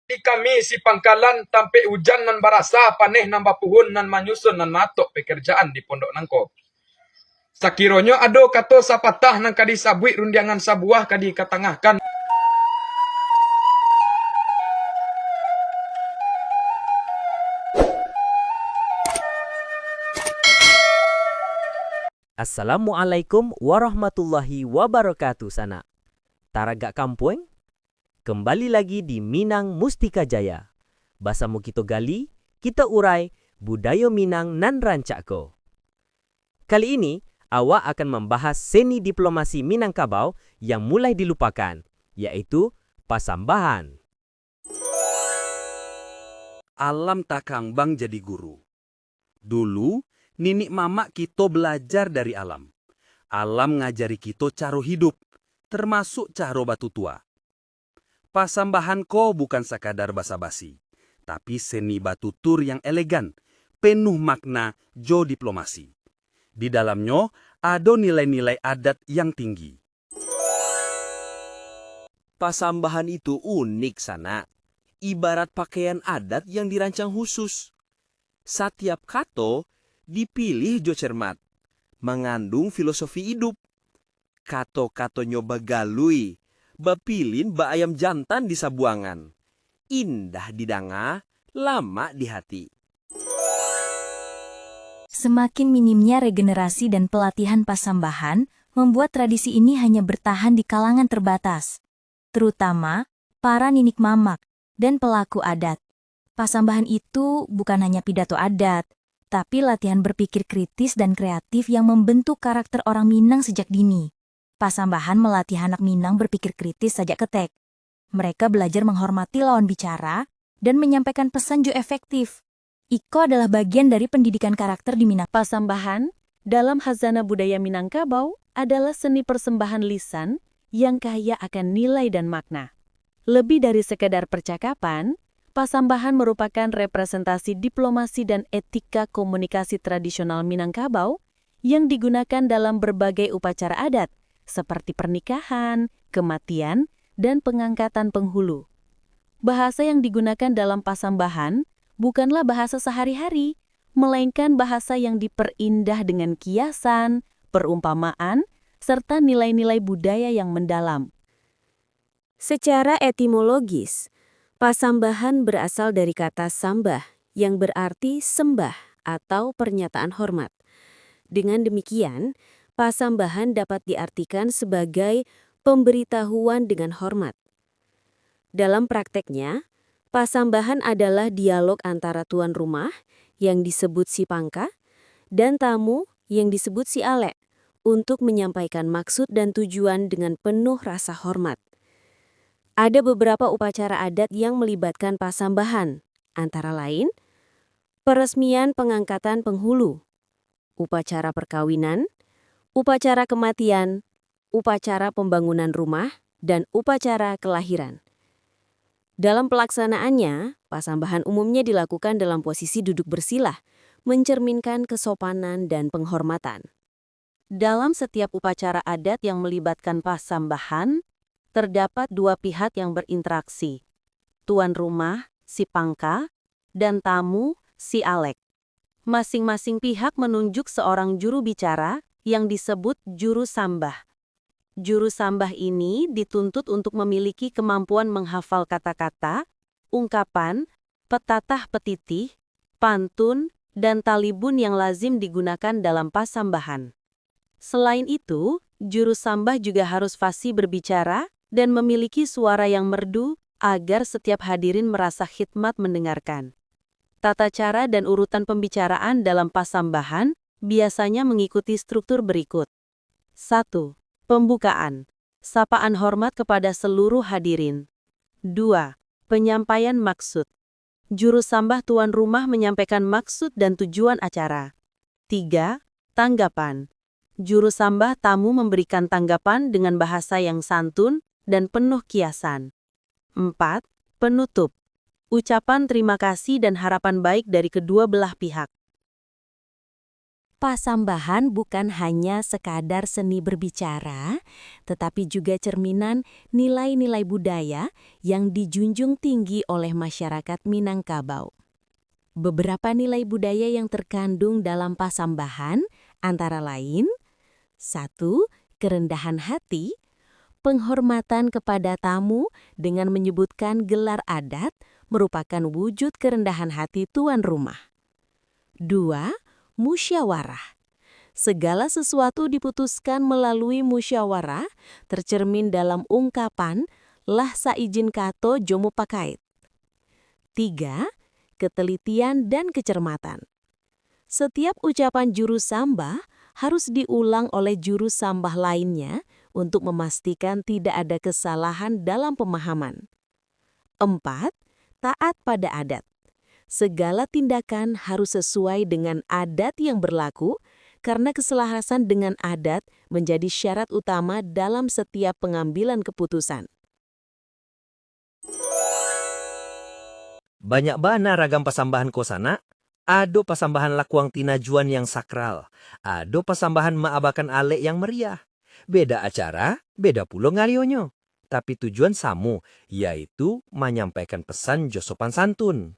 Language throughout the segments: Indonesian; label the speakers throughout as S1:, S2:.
S1: Di kami si pangkalan tampe hujan nan barasa paneh nan bapuhun nan manyusun nan matok pekerjaan di pondok nangko. Sakironyo ado kato sapatah nang kadi sabui rundiangan sabuah kadi katangahkan.
S2: Assalamualaikum warahmatullahi wabarakatuh sana. Taraga Kampueng, kembali lagi di Minang Mustika Jaya. Bahasa Mukito Gali, kita urai budaya Minang nan rancakko. Kali ini, awak akan membahas seni diplomasi Minangkabau yang mulai dilupakan, yaitu pasambahan.
S3: Alam takang bang jadi guru. Dulu, ninik mamak kita belajar dari alam. Alam ngajari kita cara hidup, termasuk cara batu tua. Pasambahan ko bukan sekadar basa-basi, tapi seni batu tur yang elegan, penuh makna jo diplomasi. Di dalamnya ada nilai-nilai adat yang tinggi.
S4: Pasambahan itu unik sana. Ibarat pakaian adat yang dirancang khusus. Setiap kato dipilih jo cermat, mengandung filosofi hidup. Kato-kato nyoba galui, bapilin ba ayam jantan di sabuangan. Indah di danga, lama di hati.
S5: Semakin minimnya regenerasi dan pelatihan pasambahan membuat tradisi ini hanya bertahan di kalangan terbatas, terutama para ninik mamak dan pelaku adat. Pasambahan itu bukan hanya pidato adat, tapi latihan berpikir kritis dan kreatif yang membentuk karakter orang Minang sejak dini. Pasambahan melatih anak Minang berpikir kritis sejak ketek. Mereka belajar menghormati lawan bicara dan menyampaikan pesan jo efektif. Iko adalah bagian dari pendidikan karakter di Minang.
S6: Pasambahan dalam khazanah budaya Minangkabau adalah seni persembahan lisan yang kaya akan nilai dan makna. Lebih dari sekedar percakapan, pasambahan merupakan representasi diplomasi dan etika komunikasi tradisional Minangkabau yang digunakan dalam berbagai upacara adat, seperti pernikahan, kematian, dan pengangkatan penghulu. Bahasa yang digunakan dalam pasambahan bukanlah bahasa sehari-hari, melainkan bahasa yang diperindah dengan kiasan, perumpamaan, serta nilai-nilai budaya yang mendalam.
S7: Secara etimologis, pasambahan berasal dari kata sambah yang berarti sembah atau pernyataan hormat. Dengan demikian, pasambahan dapat diartikan sebagai pemberitahuan dengan hormat. Dalam prakteknya, pasambahan adalah dialog antara tuan rumah yang disebut si pangka dan tamu yang disebut si alek untuk menyampaikan maksud dan tujuan dengan penuh rasa hormat. Ada beberapa upacara adat yang melibatkan pasambahan, antara lain peresmian pengangkatan penghulu, upacara perkawinan, upacara kematian, upacara pembangunan rumah, dan upacara kelahiran. Dalam pelaksanaannya, pasambahan umumnya dilakukan dalam posisi duduk bersilah, mencerminkan kesopanan dan penghormatan.
S6: Dalam setiap upacara adat yang melibatkan pasambahan, terdapat dua pihak yang berinteraksi. Tuan rumah, si pangka, dan tamu, si alek. Masing-masing pihak menunjuk seorang juru bicara yang disebut juru sambah. Juru sambah ini dituntut untuk memiliki kemampuan menghafal kata-kata, ungkapan, petatah petitih, pantun, dan talibun yang lazim digunakan dalam pasambahan. Selain itu, juru sambah juga harus fasih berbicara dan memiliki suara yang merdu agar setiap hadirin merasa khidmat mendengarkan. Tata cara dan urutan pembicaraan dalam pasambahan biasanya mengikuti struktur berikut. 1. Pembukaan. Sapaan hormat kepada seluruh hadirin. 2. Penyampaian maksud. Juru sambah tuan rumah menyampaikan maksud dan tujuan acara. 3. Tanggapan. Juru sambah tamu memberikan tanggapan dengan bahasa yang santun dan penuh kiasan. 4. Penutup. Ucapan terima kasih dan harapan baik dari kedua belah pihak.
S7: Pasambahan bukan hanya sekadar seni berbicara, tetapi juga cerminan nilai-nilai budaya yang dijunjung tinggi oleh masyarakat Minangkabau. Beberapa nilai budaya yang terkandung dalam pasambahan antara lain: 1. Kerendahan hati, penghormatan kepada tamu dengan menyebutkan gelar adat merupakan wujud kerendahan hati tuan rumah. 2. Musyawarah. Segala sesuatu diputuskan melalui musyawarah, tercermin dalam ungkapan lah saijin kato jomo pakait. 3. Ketelitian dan kecermatan. Setiap ucapan juru sambah harus diulang oleh juru sambah lainnya untuk memastikan tidak ada kesalahan dalam pemahaman. 4. Taat pada adat. Segala tindakan harus sesuai dengan adat yang berlaku, karena keselarasan dengan adat menjadi syarat utama dalam setiap pengambilan keputusan.
S2: Banyak bana ragam pasambahan kosana. Ado pasambahan lakuang tinajuan yang sakral. Ado pasambahan maabakan alek yang meriah. Beda acara, beda pulo ngarionyo. Tapi tujuan samu, yaitu menyampaikan pesan jo sopan santun.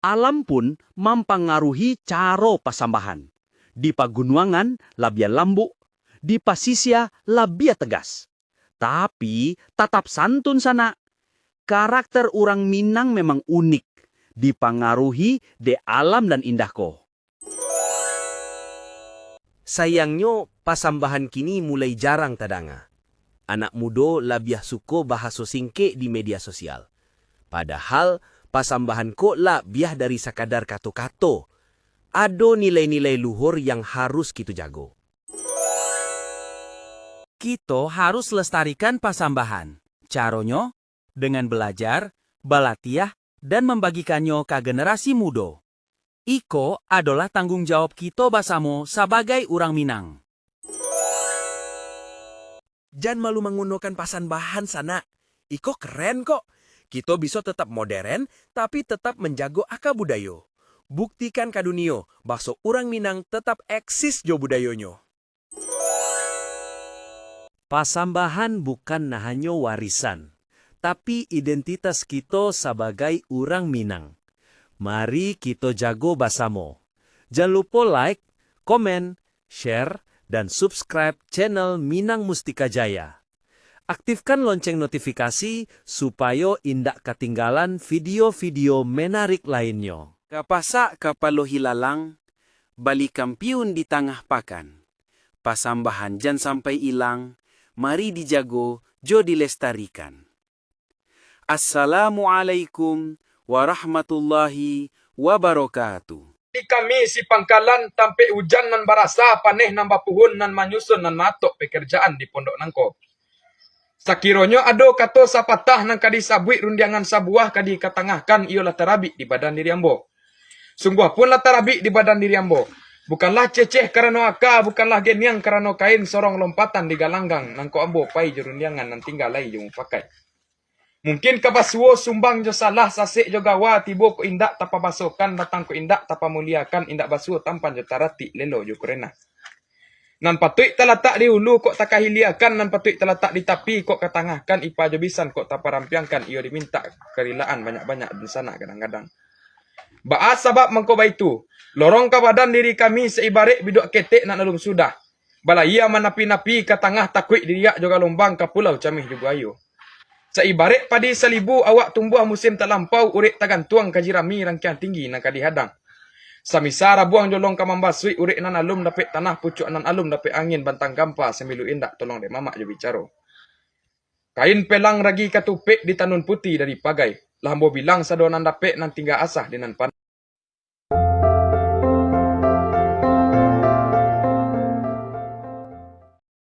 S3: Alam pun mempengaruhi caro pasambahan. Di pagunuangan labia lambu, di pasisya labia tegas. Tapi tetap santun sana. Karakter orang Minang memang unik, dipengaruhi de alam dan indahko.
S4: Sayangnya, pasambahan kini mulai jarang tadanga. Anak muda labiah suko bahasa singke di media sosial. Padahal, pasambahan ko labiah dari sakadar kato-kato. Ado nilai-nilai luhur yang harus kita jago.
S3: Kita harus lestarikan pasambahan. Caronyo dengan belajar, balatiah, dan membagikannya ke generasi muda. Iko adalah tanggung jawab kita basamo sebagai orang Minang.
S4: Jangan malu menggunakan pasambahan sana. Iko keren kok. Kita bisa tetap modern, tapi tetap menjago akar budaya. Buktikan ke dunia, bahwa orang Minang tetap eksis jo budayonyo.
S2: Pasambahan bukan hanya warisan, tapi identitas kita sebagai orang Minang. Mari kita jago basamo. Jangan lupa like, komen, share, dan subscribe channel Minang Mustika Jaya. Aktifkan lonceng notifikasi supaya indak ketinggalan video-video menarik lainnya.
S3: Kapasak kapalo hilalang, balik kampiun di tengah pakan. Pasambahan jan sampai hilang, mari dijago, jo dilestarikan. Assalamualaikum warahmatullahi wabarakatuh.
S1: Di kami si pangkalan tampe hujan nan barasa paneh nan bapuhun nan manyusun nan matok pekerjaan di pondok nangko. Sakironyo ado kato sapatah nan kadi sabuik rundiangan sabuah kadi katangahkan iyo latarabi di badan diri ambo. Sungguh pun latarabi di badan diri ambo. Bukanlah ceceh karena aka, bukanlah geniang karena kain sorong lompatan di galanggang nangko ambo pai jurundiangan nan tinggal lai jung pakai. Mungkin kabasuo sumbang jo salah sasek jo gawa tibo ko indak tapa basokan datang ko indak tapa muliakan indak basuo tampan jo tarati lelo jo kurena. Nan patuik talatak di hulu kok takahiliakan nan patuik talatak di tapi kok katangahkan ipa jo bisan kok tapa rampiangkan iyo diminta kerilaan banyak-banyak di sana kadang-kadang. Baas sabab mengko baitu lorong ke badan diri kami seibarik bidok ketek nak nalung sudah. Balaya manapi-napi ke tengah takuik diriak juga lombang ke pulau camih juga ayo. Seibarik padi salibu awak tumbuh musim terlampau urik tagantuang kajirami rangkian tinggi nak kadihadang. Samisara buang jolong kamambasui urik nan alum dapet tanah pucuk nan alum dapet angin bantang gampa semilu indak tolong dek mamak jo bicaro. Kain pelang ragi katupik di tanun putih dari pagai. Lambo bilang sadonan dapet nan tinggal asah di nan pan.